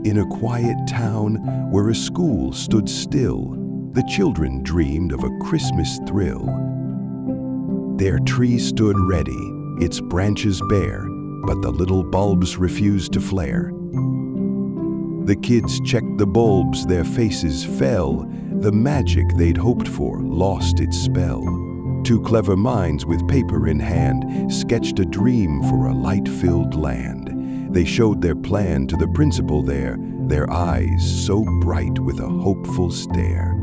In a quiet town where a school stood still, the children dreamed of a Christmas thrill. Their tree stood ready, its branches bare, but the little bulbs refused to flare. The kids checked the bulbs, their faces fell. The magic they'd hoped for lost its spell. Two clever minds with paper in hand sketched a dream for a light-filled land. They showed their plan to the principal there, their eyes so bright with a hopeful stare.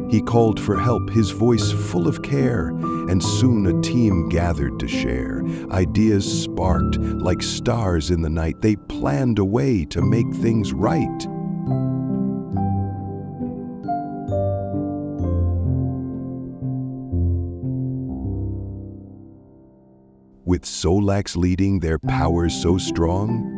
He called for help, his voice full of care, and soon a team gathered to share. Ideas sparked like stars in the night. They planned a way to make things right. With SolaX leading, their powers so strong,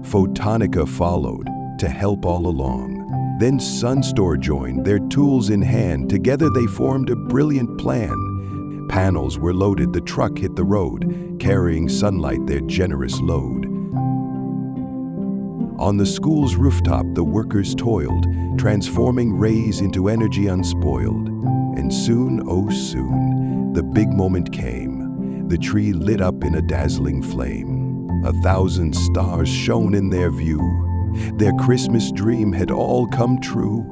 Photonica followed to help all along. Then SunStore joined, their tools in hand. Together they formed a brilliant plan. Panels were loaded, the truck hit the road, carrying sunlight, their generous load. On the school's rooftop, the workers toiled, transforming rays into energy unspoiled. And soon, oh soon, the big moment came. The tree lit up in a dazzling flame. 1,000 stars shone in their view. Their Christmas dream had all come true.